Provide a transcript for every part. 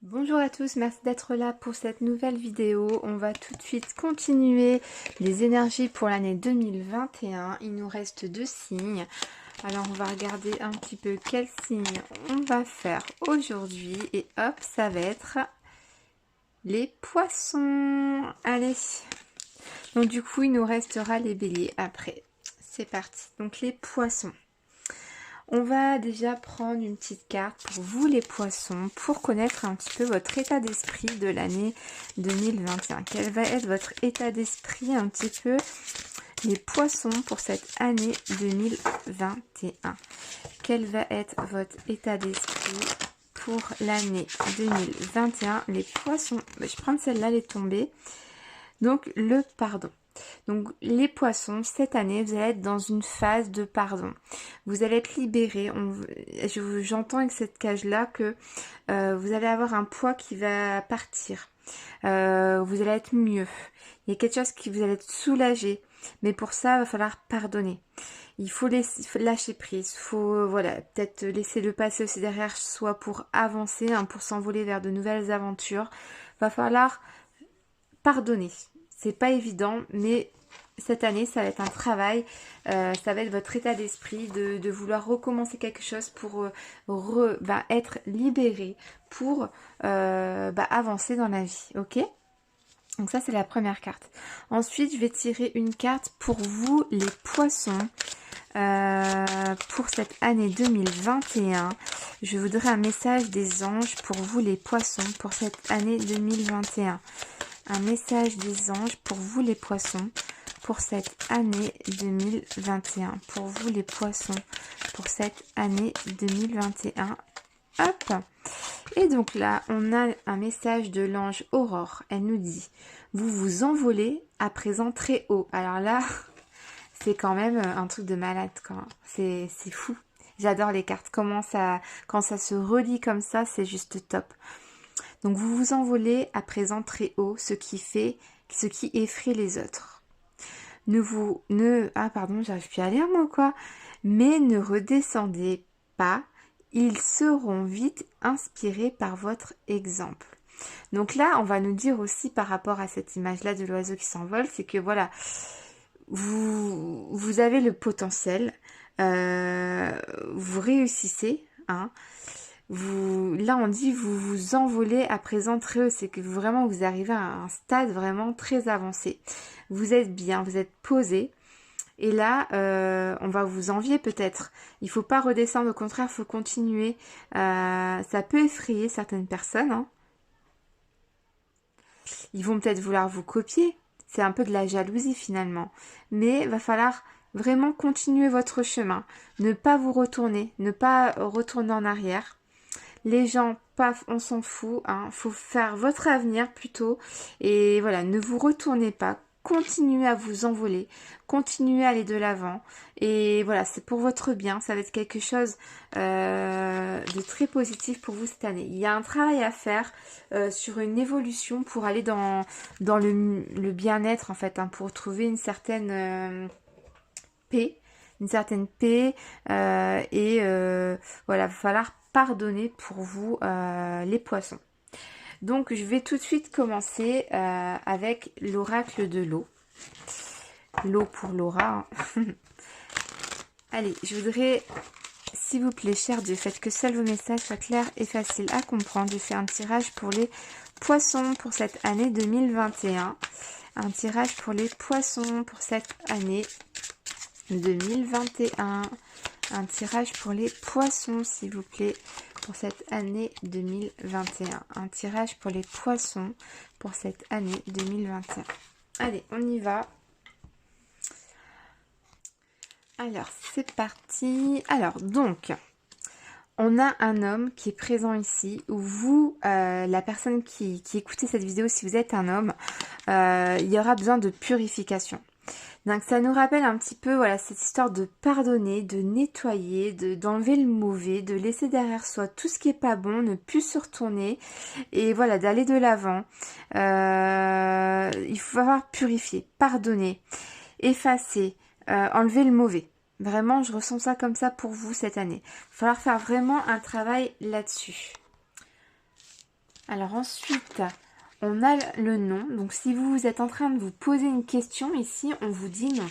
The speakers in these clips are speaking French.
Bonjour à tous, merci d'être là pour cette nouvelle vidéo. On va tout de suite continuer les énergies pour l'année 2021. Il nous reste 2 signes. Alors on va regarder un petit peu quel signe on va faire aujourd'hui. Et hop, ça va être les poissons. Allez. Donc du coup, il nous restera les béliers après. C'est parti. Donc les poissons. On va déjà prendre une petite carte pour vous les poissons, pour connaître un petit peu votre état d'esprit de l'année 2021. Quel va être votre état d'esprit un petit peu les poissons pour cette année 2021? Quel va être votre état d'esprit pour l'année 2021 les poissons? Je vais prendre celle-là, les tombées. Donc le pardon. Donc les poissons, cette année, vous allez être dans une phase de pardon. Vous allez être libéré. J'entends avec cette cage-là que vous allez avoir un poids qui va partir. Vous allez être mieux. Il y a quelque chose qui vous allez être soulagé. Mais pour ça, il va falloir pardonner. Il faut lâcher prise. Il faut voilà, peut-être laisser le passé aussi derrière soi pour avancer, hein, pour s'envoler vers de nouvelles aventures. Il va falloir pardonner. C'est pas évident, mais cette année, ça va être un travail, ça va être votre état d'esprit de vouloir recommencer quelque chose pour être libéré, pour avancer dans la vie, ok? Donc ça, c'est la première carte. Ensuite, je vais tirer une carte pour vous, les poissons, pour cette année 2021. Je voudrais un message des anges pour vous, les poissons, pour cette année 2021. Un message des anges pour vous les poissons pour cette année 2021. Pour vous les poissons pour cette année 2021. Hop. Et donc là, on a un message de l'ange Aurore. Elle nous dit, vous vous envolez à présent très haut. Alors là, c'est quand même un truc de malade. C'est fou. J'adore les cartes. Quand ça se relie comme ça, c'est juste top. Donc vous vous envolez à présent très haut, ce qui effraie les autres. J'arrive plus à lire moi quoi. Mais ne redescendez pas, ils seront vite inspirés par votre exemple. Donc là, on va nous dire aussi par rapport à cette image-là de l'oiseau qui s'envole, c'est que voilà, vous avez le potentiel, vous réussissez, hein. Là on dit vous vous envolez à présent très haut, c'est que vraiment vous arrivez à un stade vraiment très avancé. Vous êtes bien, vous êtes posé. Et là, on va vous envier peut-être. Il faut pas redescendre, au contraire, il faut continuer. Ça peut effrayer certaines personnes, hein. Ils vont peut-être vouloir vous copier. C'est un peu de la jalousie finalement. Mais va falloir vraiment continuer votre chemin. Ne pas vous retourner, ne pas retourner en arrière. Les gens, paf, on s'en fout, hein. Faut faire votre avenir plutôt. Et voilà, ne vous retournez pas. Continuez à vous envoler. Continuez à aller de l'avant. Et voilà, c'est pour votre bien. Ça va être quelque chose de très positif pour vous cette année. Il y a un travail à faire sur une évolution pour aller dans le bien-être en fait, hein, pour trouver une certaine paix. Une certaine paix voilà, il va falloir pardonner pour vous les poissons. Donc je vais tout de suite commencer avec l'oracle de l'eau. L'eau pour Laura. Allez, je voudrais, s'il vous plaît, cher Dieu, faites que seuls vos messages soient clairs et faciles à comprendre. Je fais un tirage pour les poissons pour cette année 2021. Un tirage pour les poissons pour cette année 2021. Un tirage pour les poissons, s'il vous plaît, pour cette année 2021. Un tirage pour les poissons pour cette année 2021. Allez, on y va. Alors, c'est parti. Alors, donc, on a un homme qui est présent ici, où vous, la personne qui écoutez cette vidéo, si vous êtes un homme, il y aura besoin de purification. Donc ça nous rappelle un petit peu voilà cette histoire de pardonner, de nettoyer, d'enlever le mauvais, de laisser derrière soi tout ce qui est pas bon, ne plus se retourner et voilà d'aller de l'avant. Il faut avoir purifié, pardonner, effacer, enlever le mauvais. Vraiment, je ressens ça comme ça pour vous cette année. Il va falloir faire vraiment un travail là-dessus. Alors ensuite, on a le non. Donc si vous êtes en train de vous poser une question, ici, on vous dit non.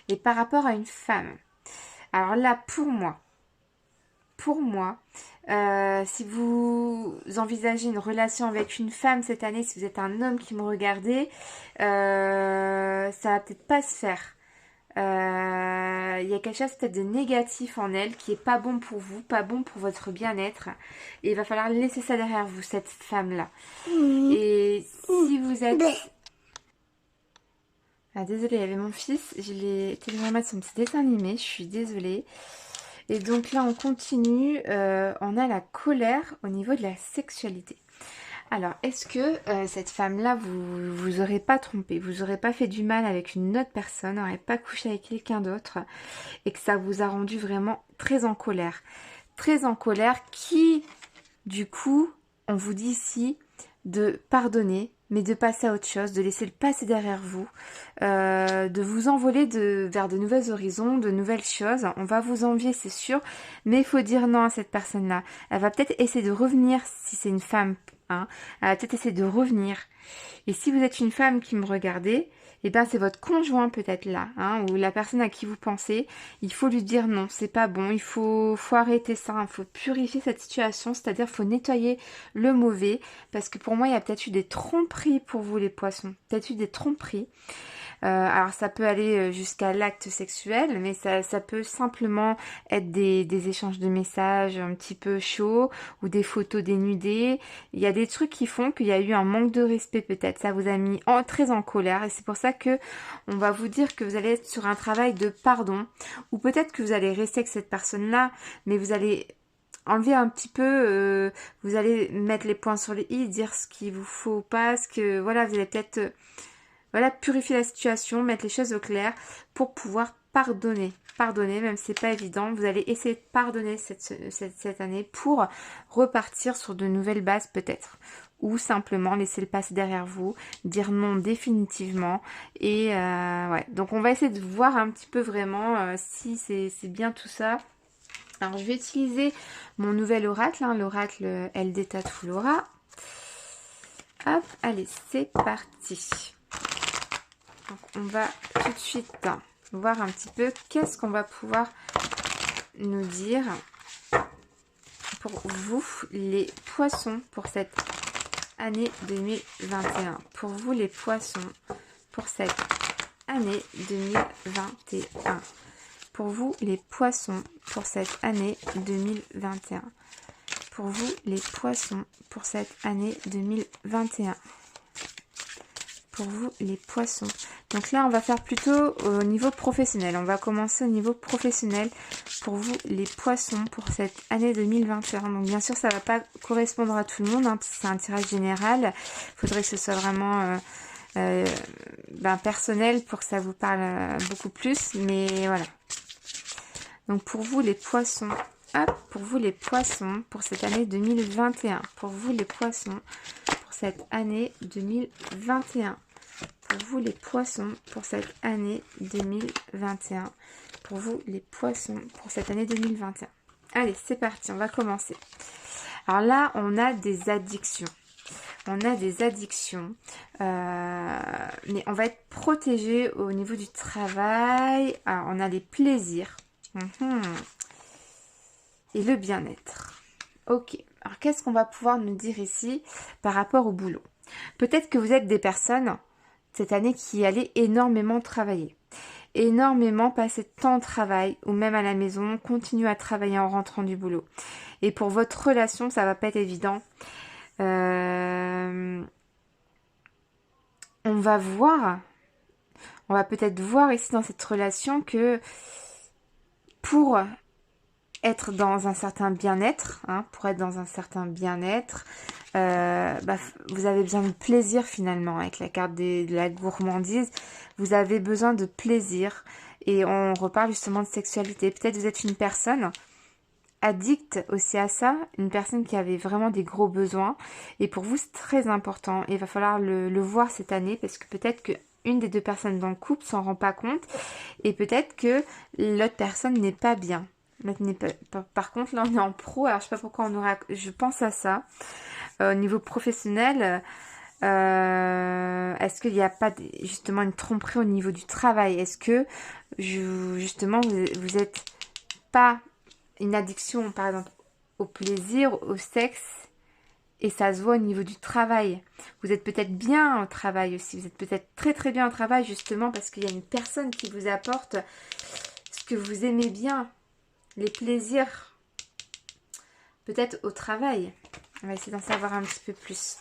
Et par rapport à une femme. Alors là, pour moi, si vous envisagez une relation avec une femme cette année, si vous êtes un homme qui me regardez, ça va peut-être pas se faire. Il y a quelque chose peut-être de négatif en elle qui est pas bon pour vous, pas bon pour votre bien-être. Et il va falloir laisser ça derrière vous, cette femme-là. Et si vous êtes... Ah, désolée, il y avait mon fils, je l'ai téléchargé son petit dessin animé, je suis désolée. Et donc là, on continue, on a la colère au niveau de la sexualité. Alors, est-ce que cette femme-là, vous aurez pas trompé, vous aurez pas fait du mal avec une autre personne, n'aurez pas couché avec quelqu'un d'autre, et que ça vous a rendu vraiment très en colère. Très en colère, qui, du coup, on vous dit ici de pardonner, mais de passer à autre chose, de laisser le passé derrière vous, de vous envoler vers de nouveaux horizons, de nouvelles choses. On va vous envier, c'est sûr, mais il faut dire non à cette personne-là. Elle va peut-être essayer de revenir, si c'est une femme, hein, elle va peut-être essayer de revenir. Et si vous êtes une femme qui me regardez, eh bien c'est votre conjoint peut-être là, hein, ou la personne à qui vous pensez, il faut lui dire non, c'est pas bon, il faut arrêter ça, il faut purifier cette situation, c'est-à-dire il faut nettoyer le mauvais, parce que pour moi il y a peut-être eu des tromperies pour vous les poissons, peut-être eu des tromperies. Alors ça peut aller jusqu'à l'acte sexuel, mais ça peut simplement être des échanges de messages un petit peu chauds ou des photos dénudées. Il y a des trucs qui font qu'il y a eu un manque de respect peut-être. Ça vous a mis très en colère et c'est pour ça que on va vous dire que vous allez être sur un travail de pardon ou peut-être que vous allez rester avec cette personne-là, mais vous allez enlever un petit peu, vous allez mettre les points sur les i, dire ce qu'il vous faut ou pas, ce que voilà, vous allez peut-être voilà, purifier la situation, mettre les choses au clair pour pouvoir pardonner. Pardonner, même si c'est pas évident. Vous allez essayer de pardonner cette année pour repartir sur de nouvelles bases peut-être. Ou simplement laisser le passé derrière vous, dire non définitivement. Et ouais, donc on va essayer de voir un petit peu vraiment si c'est bien tout ça. Alors je vais utiliser mon nouvel oracle, hein, l'oracle LD Tattoo Laura. Hop, allez, c'est parti. Donc on va tout de suite voir un petit peu qu'est-ce qu'on va pouvoir nous dire pour vous les poissons pour cette année 2021. Pour vous les poissons pour cette année 2021. Pour vous les poissons pour cette année 2021. Pour vous les poissons pour cette année 2021. Pour vous les poissons. Donc là on va faire plutôt au niveau professionnel. On va commencer au niveau professionnel pour vous les poissons pour cette année 2021. Donc bien sûr ça ne va pas correspondre à tout le monde, hein, parce que c'est un tirage général. Il faudrait que ce soit vraiment personnel pour que ça vous parle beaucoup plus. Mais voilà. Donc pour vous les poissons, hop, pour vous les poissons pour cette année 2021. Pour vous les poissons pour cette année 2021. Pour vous les poissons pour cette année 2021. Pour vous les poissons pour cette année 2021. Allez, c'est parti, on va commencer. Alors là, on a des addictions. On a des addictions. Mais on va être protégé au niveau du travail. Alors, on a les plaisirs. Et le bien-être. Ok. Alors, qu'est-ce qu'on va pouvoir nous dire ici par rapport au boulot? Peut-être que vous êtes des personnes cette année qui allaient énormément travailler. Énormément passer de temps au travail ou même à la maison, continuer à travailler en rentrant du boulot. Et pour votre relation, ça va pas être évident. On va peut-être voir ici dans cette relation que pour être dans un certain bien-être, hein, vous avez besoin de plaisir finalement. Avec la carte de la gourmandise, vous avez besoin de plaisir. Et on reparle justement de sexualité. Peut-être vous êtes une personne addict aussi à ça, une personne qui avait vraiment des gros besoins. Et pour vous, c'est très important. Et il va falloir le voir cette année parce que peut-être que une des deux personnes dans le couple s'en rend pas compte. Et peut-être que l'autre personne n'est pas bien. Par contre, là, on est en pro. Alors, je sais pas pourquoi je pense à ça. au niveau professionnel, est-ce qu'il n'y a pas justement une tromperie au niveau du travail? Est-ce que justement vous êtes pas une addiction par exemple au plaisir, au sexe, et ça se voit au niveau du travail? Vous êtes peut-être bien au travail aussi, vous êtes peut-être très très bien au travail justement parce qu'il y a une personne qui vous apporte ce que vous aimez bien, les plaisirs, peut-être au travail. On va essayer d'en savoir un petit peu plus.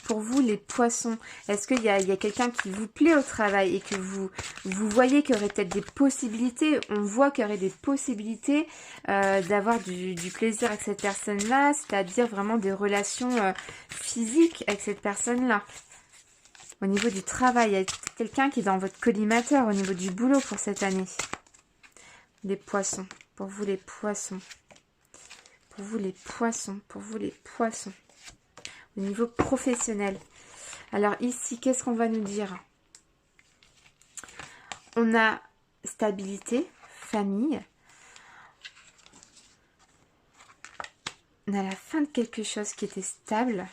Pour vous, les poissons, est-ce qu'il y a quelqu'un qui vous plaît au travail et que vous voyez qu'il y aurait peut-être des possibilités? On voit qu'il y aurait des possibilités d'avoir du plaisir avec cette personne-là, c'est-à-dire vraiment des relations physiques avec cette personne-là. Au niveau du travail, il y a quelqu'un qui est dans votre collimateur au niveau du boulot pour cette année. Les poissons, pour vous les poissons. Pour vous les poissons, pour vous les poissons. Au niveau professionnel. Alors ici, qu'est-ce qu'on va nous dire? On a stabilité, famille. On a la fin de quelque chose qui était stable.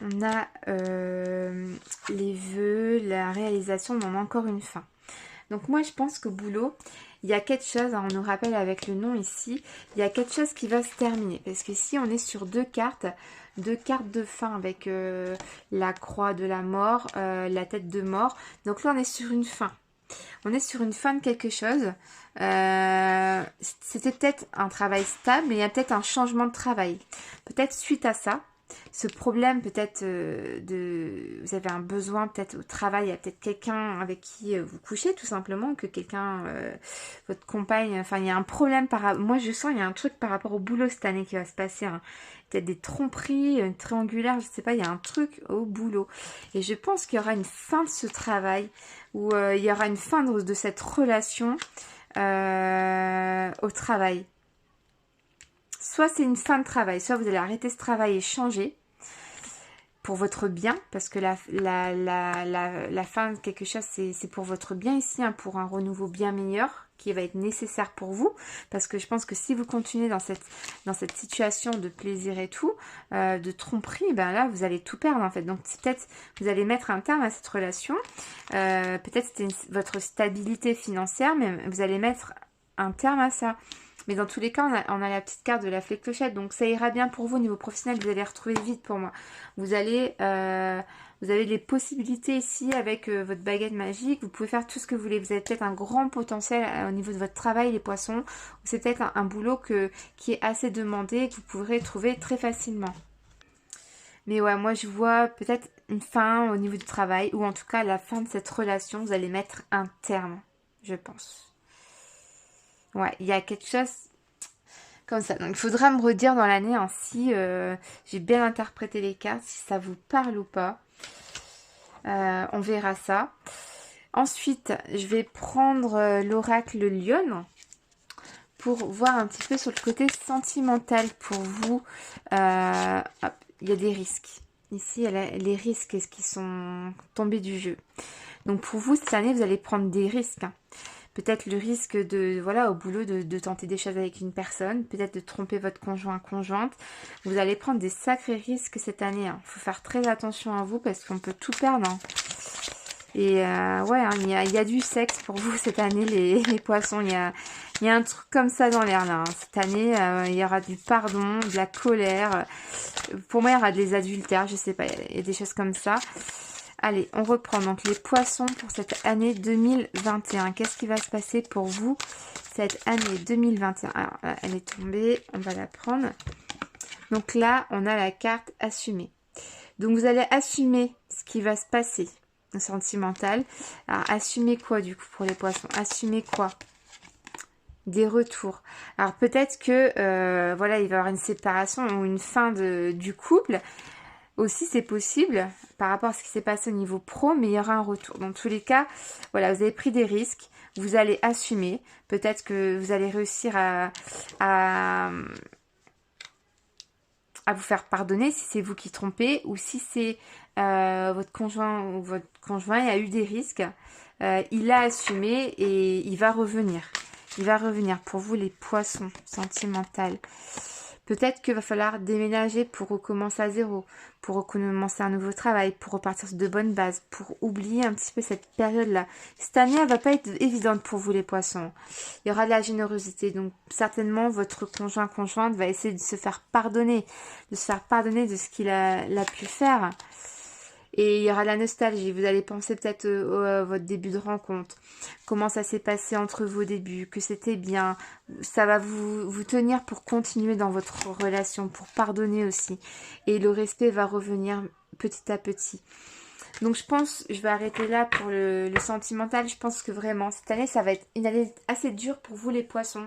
On a les vœux, la réalisation, mais on a encore une fin. Donc moi, je pense qu'au boulot, il y a quelque chose, hein, on nous rappelle avec le nom ici, il y a quelque chose qui va se terminer. Parce que ici, on est sur deux cartes de fin avec la croix de la mort, la tête de mort. Donc là, on est sur une fin. On est sur une fin de quelque chose. C'était peut-être un travail stable, mais il y a peut-être un changement de travail. Peut-être suite à ça, ce problème peut-être vous avez un besoin peut-être au travail, il y a peut-être quelqu'un avec qui vous couchez tout simplement, que quelqu'un, votre compagne, enfin il y a un problème moi je sens il y a un truc par rapport au boulot cette année qui va se passer, hein. Peut-être des tromperies, une triangulaire, je sais pas, il y a un truc au boulot. Et je pense qu'il y aura une fin de ce travail, ou il y aura une fin de cette relation au travail. Soit c'est une fin de travail, soit vous allez arrêter ce travail et changer pour votre bien, parce que la fin de quelque chose, c'est pour votre bien ici, hein, pour un renouveau bien meilleur qui va être nécessaire pour vous, parce que je pense que si vous continuez dans cette situation de plaisir et tout, de tromperie, ben là vous allez tout perdre en fait. Donc peut-être vous allez mettre un terme à cette relation, peut-être c'était votre stabilité financière, mais vous allez mettre un terme à ça. Mais dans tous les cas, on a la petite carte de la flèche clochette. Donc ça ira bien pour vous au niveau professionnel. Vous allez retrouver vite pour moi. Vous avez les possibilités ici avec votre baguette magique. Vous pouvez faire tout ce que vous voulez. Vous avez peut-être un grand potentiel au niveau de votre travail, les poissons. Ou c'est peut-être un boulot qui est assez demandé et que vous pourrez trouver très facilement. Mais ouais, moi je vois peut-être une fin au niveau du travail. Ou en tout cas, à la fin de cette relation, vous allez mettre un terme, je pense. Ouais, il y a quelque chose comme ça. Donc, il faudra me redire dans l'année hein, si j'ai bien interprété les cartes, si ça vous parle ou pas. On verra ça. Ensuite, je vais prendre l'oracle Lion pour voir un petit peu sur le côté sentimental pour vous. Hop, il y a des risques. Ici, il y a les risques qui sont tombés du jeu. Donc, pour vous, cette année, vous allez prendre des risques. Hein. Peut-être le risque de, voilà, au boulot, de tenter des choses avec une personne. Peut-être de tromper votre conjointe. Vous allez prendre des sacrés risques cette année. Il faut faire très attention à vous parce qu'on peut tout perdre. Hein. Et ouais, hein, il y a du sexe pour vous cette année, les poissons. Il y a un truc comme ça dans l'air là. Hein. Cette année, il y aura du pardon, de la colère. Pour moi, il y aura des adultères, je sais pas. Il y a des choses comme ça. Allez, on reprend donc les poissons pour cette année 2021. Qu'est-ce qui va se passer pour vous cette année 2021? Alors, elle est tombée, on va la prendre. Donc là, on a la carte assumer. Donc vous allez assumer ce qui va se passer, sentimental. Alors, assumer quoi du coup pour les poissons? Assumer quoi? Des retours. Alors peut-être que voilà, il va y avoir une séparation ou une fin du couple. Aussi, c'est possible par rapport à ce qui s'est passé au niveau pro, mais il y aura un retour. Dans tous les cas, voilà, vous avez pris des risques, vous allez assumer. Peut-être que vous allez réussir à vous faire pardonner si c'est vous qui trompez ou si c'est votre conjoint ou votre conjoint a eu des risques. Il a assumé et il va revenir. Il va revenir pour vous les poissons sentimentaux. Peut-être qu'il va falloir déménager pour recommencer à zéro, pour recommencer un nouveau travail, pour repartir sur de bonnes bases, pour oublier un petit peu cette période-là. Cette année, elle va pas être évidente pour vous les poissons. Il y aura de la générosité, donc certainement votre conjointe va essayer de se faire pardonner, de ce qu'il a pu faire. Et il y aura la nostalgie, vous allez penser peut-être à votre début de rencontre, comment ça s'est passé entre vos débuts, que c'était bien, ça va vous tenir pour continuer dans votre relation, pour pardonner aussi. Et le respect va revenir petit à petit. Donc je pense, je vais arrêter là pour le sentimental. Je pense que vraiment, cette année, ça va être une année assez dure pour vous les poissons.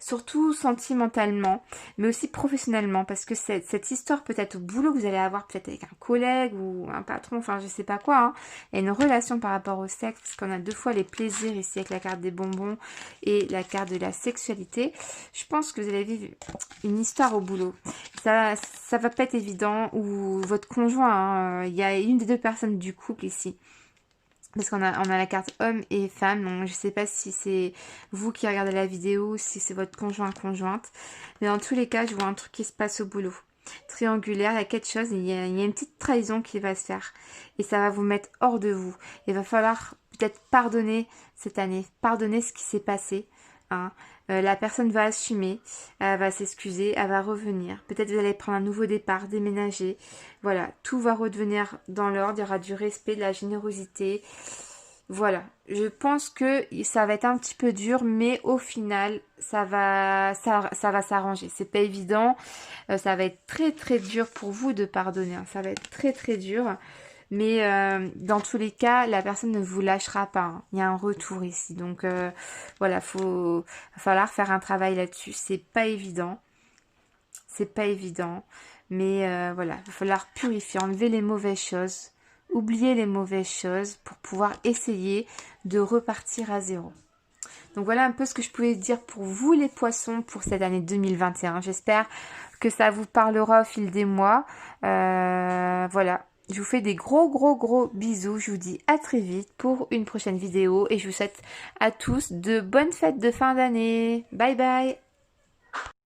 Surtout sentimentalement, mais aussi professionnellement. Parce que cette histoire peut-être au boulot que vous allez avoir peut-être avec un collègue ou un patron, enfin je sais pas quoi. Hein, et une relation par rapport au sexe, parce qu'on a deux fois les plaisirs ici avec la carte des bonbons et la carte de la sexualité. Je pense que vous allez vivre une histoire au boulot. Ça va pas être évident, ou votre conjoint, il y a une des deux personnes du couple ici. Parce qu'on a la carte homme et femme, donc je sais pas si c'est vous qui regardez la vidéo, si c'est votre conjointe. Mais dans tous les cas, je vois un truc qui se passe au boulot. Triangulaire, il y a quelque chose, il y a une petite trahison qui va se faire. Et ça va vous mettre hors de vous. Il va falloir peut-être pardonner cette année, pardonner ce qui s'est passé. Hein. La personne va assumer, elle va s'excuser, elle va revenir. Peut-être vous allez prendre un nouveau départ, déménager. Voilà, tout va redevenir dans l'ordre, il y aura du respect, de la générosité. Voilà, je pense que ça va être un petit peu dur, mais au final, ça va s'arranger. C'est pas évident, ça va être très très dur pour vous de pardonner. Hein. Ça va être très très dur. Mais dans tous les cas, la personne ne vous lâchera pas. Hein. Il y a un retour ici. Donc voilà, va falloir faire un travail là-dessus. C'est pas évident. C'est pas évident. Mais voilà, il va falloir purifier, enlever les mauvaises choses. Oublier les mauvaises choses pour pouvoir essayer de repartir à zéro. Donc voilà un peu ce que je pouvais dire pour vous les poissons pour cette année 2021. J'espère que ça vous parlera au fil des mois. Voilà. Je vous fais des gros bisous. Je vous dis à très vite pour une prochaine vidéo. Et je vous souhaite à tous de bonnes fêtes de fin d'année. Bye bye.